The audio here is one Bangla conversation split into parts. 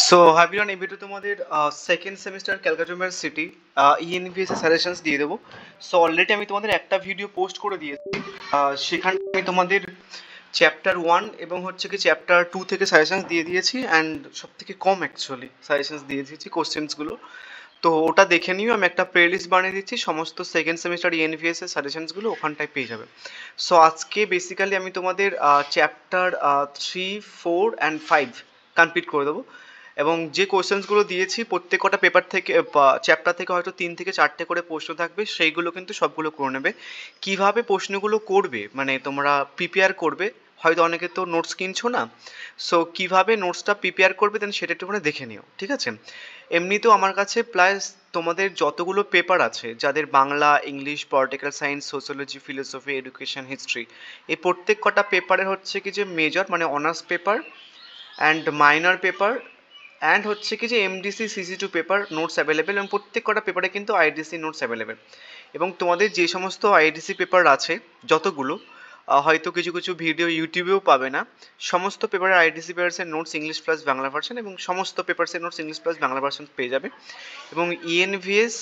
সো হাবিরান এই ভিডিও তোমাদের second semester Calcutta university ENVS এর সাজেশনস দিয়ে দেবো। সো অলরেডি আমি তোমাদের একটা ভিডিও পোস্ট করে দিয়েছি, সেখানে আমি তোমাদের চ্যাপ্টার 1 এবং হচ্ছে কি চ্যাপ্টার 2 থেকে সাজেশনস দিয়ে দিয়েছি, অ্যান্ড সব থেকে কম অ্যাকচুয়ালি সাজেশনস দিয়ে দিয়েছি কোশ্চেন্সগুলো। তো ওটা দেখে নিও, আমি একটা প্লে লিস্ট বানিয়ে দিচ্ছি, সমস্ত সেকেন্ড সেমিস্টার ইএনভিএস এর সাজেশনসগুলো ওখানটায় পেয়ে যাবে। সো আজকে বেসিক্যালি আমি তোমাদের চ্যাপ্টার 3, 4 অ্যান্ড 5 কমপ্লিট করে দেবো, এবং যে কোশ্চেন্সগুলো দিয়েছি প্রত্যেক কটা পেপার থেকে চ্যাপ্টার থেকে হয়তো 3 থেকে 4টে করে প্রশ্ন থাকবে, সেইগুলো কিন্তু সবগুলো করে নেবে। কিভাবে প্রশ্নগুলো করবে মানে তোমরা প্রিপেয়ার করবে, হয়তো অনেকে তো নোটস কিনছো না, সো কিভাবে নোটসটা প্রিপেয়ার করবে দেন সেটা একটুখানি দেখে নিও, ঠিক আছে? এমনিতেও আমার কাছে প্লাস তোমাদের যতগুলো পেপার আছে, যাদের Bangla, English, political science, sociology, philosophy, education, history, এই প্রত্যেক কটা পেপারের হচ্ছে কি যে মেজর মানে honours paper and minor paper and হচ্ছে কি যে এমডিসি সিসি2 পেপার নোটস অ্যাভেলেবেল, এবং প্রত্যেক কটা পেপারে কিন্তু আইডিসি নোটস অ্যাভেলেবেল। এবং তোমাদের যে সমস্ত আইডিসি পেপার আছে যতগুলো, হয়তো কিছু কিছু ভিডিও ইউটিউবেও পাবে না, সমস্ত পেপারের আইডিসি পেপারসের notes English plus Bangla version, এবং সমস্ত পেপারসের notes English plus Bangla version পেয়ে যাবে। এবং ENVS,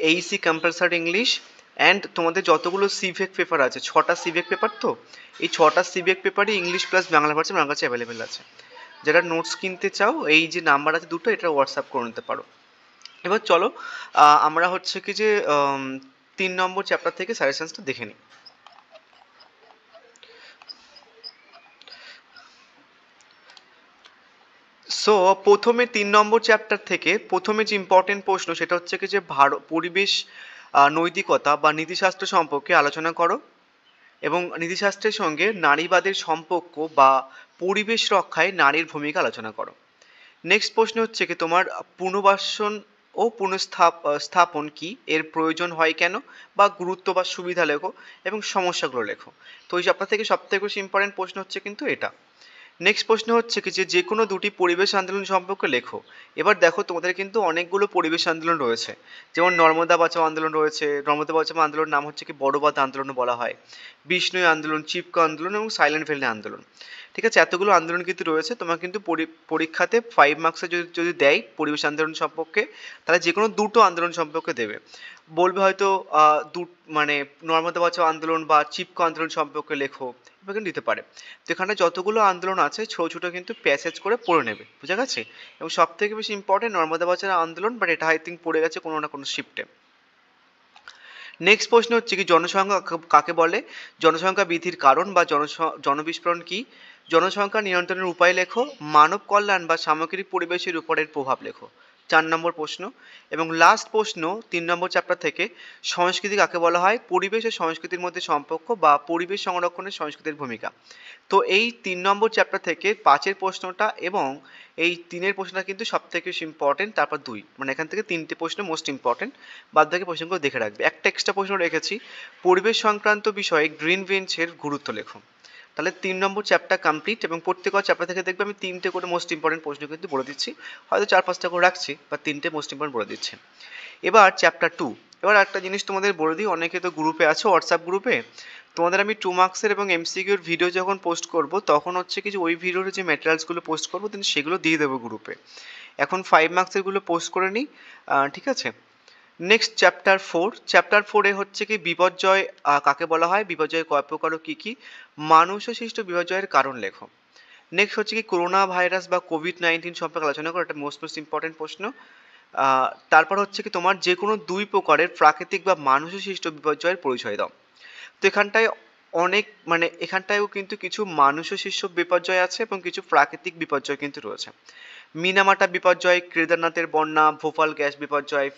AEC compulsory English, and তোমাদের যতগুলো সিভেক পেপার আছে, 6টা সিভেক পেপার, তো এই 6টা সিভেক পেপারই ইংলিশ প্লাস বাংলা ভার্সন আমার কাছে অ্যাভেলেবেল আছে। যারা নোটস কিনতে চাও, এই যে নাম্বার আছে দুটো, এটা হোয়াটসঅ্যাপ করে নিতে পারো। এবার চলো আমরা হচ্ছে কি যে 3 নম্বর চ্যাপ্টার থেকে সাজেশনসটা দেখে নিই। সো প্রথমে 3 নম্বর চ্যাপ্টার থেকে প্রথমে যে ইম্পর্টেন্ট প্রশ্ন সেটা হচ্ছে কি যে পরিবেশ নৈতিকতা বা নীতিশাস্ত্র সম্পর্কে আলোচনা করো, এবং নীতিশাস্ত্রের সঙ্গে নারীবাদের সম্পর্ক বা পরিবেশ রক্ষায় নারীর ভূমিকা আলোচনা করো। নেক্সট প্রশ্ন হচ্ছে কি তোমার পুনর্বাসন ও স্থাপন কি, এর প্রয়োজন হয় কেন, বা গুরুত্ব বা সুবিধা লেখো এবং সমস্যাগুলো লেখো। তো ওই চ্যাপ্টার থেকে সব থেকে বেশি ইম্পর্টেন্ট প্রশ্ন হচ্ছে কিন্তু এটা। নেক্সট প্রশ্ন হচ্ছে কি যে কোনো দুটি পরিবেশ আন্দোলন সম্পর্কে লেখো। এবার দেখো তোমাদের কিন্তু অনেকগুলো পরিবেশ আন্দোলন রয়েছে, যেমন নর্মদা বাঁচাও আন্দোলন রয়েছে, নর্মদা বাঁচাও আন্দোলন নাম হচ্ছে কি বড়বাদ আন্দোলনও বলা হয়, বিষ্ণুই আন্দোলন, চিপকো আন্দোলন এবং সাইলেন্ট ভ্যালি আন্দোলন। ঠিক আছে, এতগুলো আন্দোলন কিন্তু রয়েছে। তোমার কিন্তু পরীক্ষাতে 5 মার্কসে যদি যদি দেয় পরিবেশ আন্দোলন সম্পর্কে, তাহলে যে কোনো দুটো আন্দোলন সম্পর্কে দেবে। বলবে হয়তো মানে নর্মদা বাঁচাও আন্দোলন বা চিপকো আন্দোলন সম্পর্কে লেখো, এবার কিন্তু দিতে পারে। তো এখানে যতগুলো আন্দোলন আছে ছোটো ছোটো কিন্তু প্যাসেজ করে পড়ে নেবে, বুঝা গেছে? এবং সব থেকে বেশি ইম্পর্টেন্ট নর্মদা বাঁচাও আন্দোলন, বাট এটা আই থিঙ্ক পড়ে গেছে কোনো না কোনো শিফটে। নেক্সট প্রশ্ন হচ্ছে কি জনসংখ্যা কাকে বলে, জনসংখ্যা বৃদ্ধির কারণ বা জনবিস্ফোরণ কি, জনসংখ্যা নিয়ন্ত্রণের উপায় লেখো, মানব কল্যাণ বা সামগ্রিক পরিবেশের উপরের প্রভাব লেখো। 4 নম্বর প্রশ্ন। এবং লাস্ট প্রশ্ন 3 নম্বর চ্যাপ্টার থেকে, সংস্কৃতি কাকে বলা হয়, পরিবেশ ও সংস্কৃতির মধ্যে সম্পর্ক বা পরিবেশ সংরক্ষণের সংস্কৃতির ভূমিকা। তো এই 3 নম্বর চ্যাপ্টার থেকে 5-এর প্রশ্নটা এবং এই 3-এর প্রশ্নটা কিন্তু সব থেকে বেশি ইম্পর্টেন্ট, তারপর 2, মানে এখান থেকে 3টে প্রশ্ন মোস্ট ইম্পর্টেন্ট, বাদ বাকি প্রশ্নগুলো দেখে রাখবে। একটা এক্সট্রা প্রশ্ন রেখেছি, পরিবেশ সংক্রান্ত বিষয়ে গ্রিন বেঞ্চের গুরুত্ব লেখো। তাহলে 3 নম্বর চ্যাপ্টার কমপ্লিট, এবং প্রত্যেকটা চ্যাপ্টার থেকে দেখবে আমি 3টে করে মোস্ট ইম্পর্টেন্ট প্রশ্ন কিন্তু বলে দিচ্ছি, হয়তো 4-5টা করে রাখছি, বা 3টে মোস্ট ইম্পর্টেন্ট বলে দিচ্ছি। এবার চ্যাপ্টার 2। এবার একটা জিনিস তোমাদের বলে দিই, অনেকে তো গ্রুপে আছো, হোয়াটসঅ্যাপ গ্রুপে, তোমাদের আমি 2 মার্কসের এবং এমসিকিউর ভিডিও যখন পোস্ট করব, তখন হচ্ছে কি যে ওই ভিডিওর যে ম্যাটেরিয়ালসগুলো পোস্ট করবো দেন সেগুলো দিয়ে দেবো গ্রুপে। এখন 5 মার্কসেরগুলো পোস্ট করে নিই, ঠিক আছে? নেক্সট চ্যাপ্টার 4 হচ্ছে কি বিপর্যয় কাকে বলা হয়, বিপর্যয় কয় প্রকার ও কী কী, মানুষ সৃষ্ট বিপর্যয়ের কারণ লেখো। নেক্সট হচ্ছে কি করোনা ভাইরাস বা কোভিড-19 সম্পর্কে আলোচনা করো, এটা মোস্ট ইম্পর্টেন্ট প্রশ্ন। তারপর হচ্ছে কি তোমার যে কোনো 2 প্রকারের প্রাকৃতিক বা মানুষ সৃষ্ট বিপর্যয়ের পরিচয় দাও। তো এখানটায় অনেক মানে এখানটায়ও কিন্তু কিছু মানুষ সৃষ্ট বিপর্যয় আছে এবং কিছু প্রাকৃতিক বিপর্যয় কিন্তু রয়েছে। মিনামাটা বিপর্যয়, কেদারনাথের বন্যা, ভোপাল গ্যাস বিপর্যয়,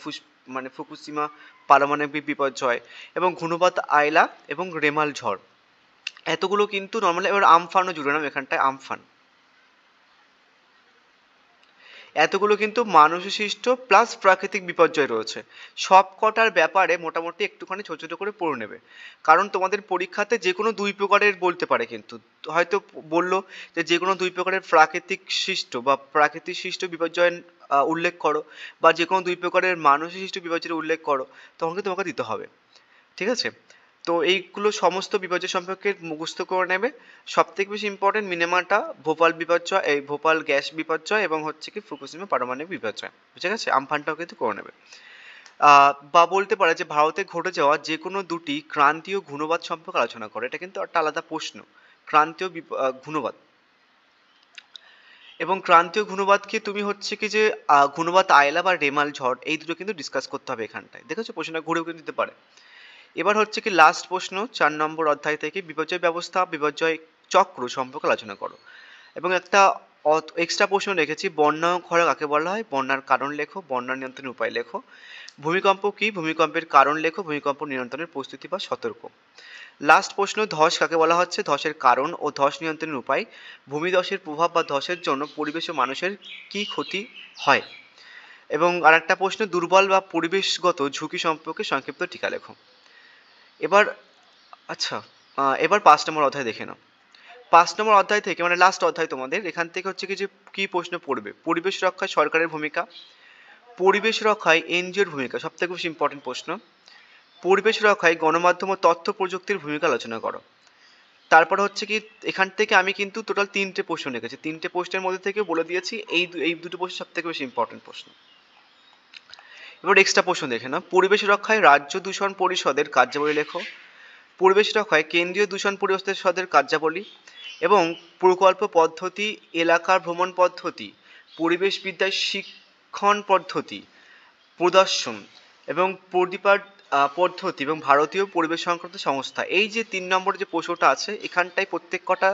ফুকুশিমা পারমাণবিক বিপর্যয়, এবং ঘূর্ণিঝড় আয়লা এবং রেমাল ঝড়, এতগুলো কিন্তু নর্মালি। এবার আমফানও জুড়ে নাম এখানটায়, আমফান, এতগুলো কিন্তু মানুষ সৃষ্ট প্লাস প্রাকৃতিক বিপর্যয় রয়েছে। সব কটার ব্যাপারে মোটামুটি একটুখানি ছোট ছোট করে পড়ে নেবে, কারণ তোমাদের পরীক্ষাতে যে কোনো 2 প্রকারের বলতে পারে, কিন্তু হয়তো বললো যে যে কোনো 2 প্রকারের প্রাকৃতিক সৃষ্ট বা প্রাকৃতিক সৃষ্ট বিপর্যয় উল্লেখ করো, বা যে কোনো 2 প্রকারের মানুষ সৃষ্ট বিপর্যয়ের উল্লেখ করো, তখন কিন্তু তোমাকে দিতে হবে, ঠিক আছে? তো এইগুলো সমস্ত বিপর্যয় সম্পর্কে মুখস্থ করে নেবে। সব থেকে বেশি ইম্পর্টেন্ট মিনেমাটা, ভোপাল বিপর্যয়, এই ভোপাল গ্যাস বিপর্যয় এবং হচ্ছে কি ফুকুশিমা পারমাণবিক বিপর্যয়, বুঝে গেছে? আমফানটাও কিন্তু করে নেবে। বা বলতে পারে যে ভারতে ঘটে যাওয়া যে কোনো দুটি ক্রান্তীয় ঘূর্ণবাদ সম্পর্কে আলোচনা করে। এটা কিন্তু একটা আলাদা প্রশ্ন, ক্রান্তীয় ঘূর্ণবাদ। এবং ক্রান্তীয় ঘূর্ণবাদকে তুমি হচ্ছে কি যে ঘূর্ণবাদ আয়লা বা রেমাল ঝড়, এই দুটো কিন্তু ডিসকাস করতে হবে এখানটায়। দেখেছো প্রশ্নটা ঘুরেও কিন্তু দিতে পারে। এবার হচ্ছে কি লাস্ট প্রশ্ন 4 নম্বর অধ্যায় থেকে, বিপর্যয় ব্যবস্থা বিপর্যয় চক্র সম্পর্কে আলোচনা করো। এবং একটা এক্সট্রা প্রশ্ন রেখেছি, বন্যা ক্ষয় কাকে বলা হয়, বন্যার কারণ লেখো, বন্যা নিয়ন্ত্রণের উপায় লেখো। ভূমিকম্প কি, ভূমিকম্পের কারণ লেখো, ভূমিকম্প নিয়ন্ত্রণের প্রস্তুতি বা সতর্ক। লাস্ট প্রশ্ন, ধস কাকে বলা হচ্ছে, ধসের কারণ ও ধস নিয়ন্ত্রণের উপায়। ভূমিধসের প্রভাব বা ধসের জন্য পরিবেশ ও মানুষের কি ক্ষতি হয়। এবং আরেকটা প্রশ্ন, দুর্বল বা পরিবেশগত ঝুঁকি সম্পর্কে সংক্ষিপ্ত টিকা লেখো। এবার আচ্ছা, এবার 5 নম্বর অধ্যায় দেখে নাও। 5 নম্বর অধ্যায় থেকে মানে লাস্ট অধ্যায় তোমাদের, এখান থেকে হচ্ছে কি যে কি প্রশ্ন পড়বে, পরিবেশ রক্ষায় সরকারের ভূমিকা, পরিবেশ রক্ষায় এনজিওর ভূমিকা, সব থেকে বেশি ইম্পর্টেন্ট প্রশ্ন। পরিবেশ রক্ষায় গণমাধ্যম ও তথ্য প্রযুক্তির ভূমিকা আলোচনা করো। তারপর হচ্ছে কি এখান থেকে আমি কিন্তু টোটাল 3টে প্রশ্ন রেখেছি, 3টে প্রশ্নের মধ্যে থেকে বলে দিয়েছি এই দুটো প্রশ্ন সব থেকে বেশি ইম্পর্টেন্ট প্রশ্ন। এবার এক্সট্রা প্রশ্ন দেখে নাও, পরিবেশ রক্ষায় রাজ্য দূষণ পরিষদের কার্যাবলী লেখো। পরিবেশ রক্ষায় কেন্দ্রীয় দূষণ পরিষদের কার্যাবলী এবং প্রকল্প পদ্ধতি, এলাকার ভ্রমণ পদ্ধতি, পরিবেশবিদ্যায় শিক্ষণ পদ্ধতি, প্রদর্শন এবং প্রতিপাদ পদ্ধতি এবং ভারতীয় পরিবেশ সংক্রান্ত সংস্থা। এই যে 3 নম্বরের যে প্রশ্নটা আছে এখানটায় প্রত্যেক কটা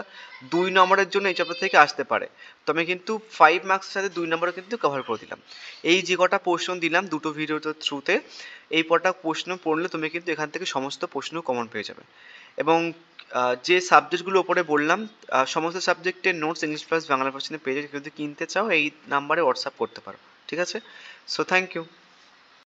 2 নম্বরের জন্য এই চ্যাপ্টার থেকে আসতে পারে। তো আমি কিন্তু 5 মার্কসের সাথে 2 নম্বরে কিন্তু কভার করে দিলাম। এই যে কটা প্রশ্ন দিলাম দুটো ভিডিওর থ্রুতে, এই কটা প্রশ্ন পড়লে তুমি কিন্তু এখান থেকে সমস্ত প্রশ্ন কমন পেয়ে যাবে। এবং যে সাবজেক্টগুলো ওপরে বললাম সমস্ত সাবজেক্টের নোটস ইংলিশ প্লাস বাংলা ভার্সনে পেয়ে যদি কিনতে চাও এই নাম্বারে হোয়াটসঅ্যাপ করতে পারো। ঠিক আছে? So thank you.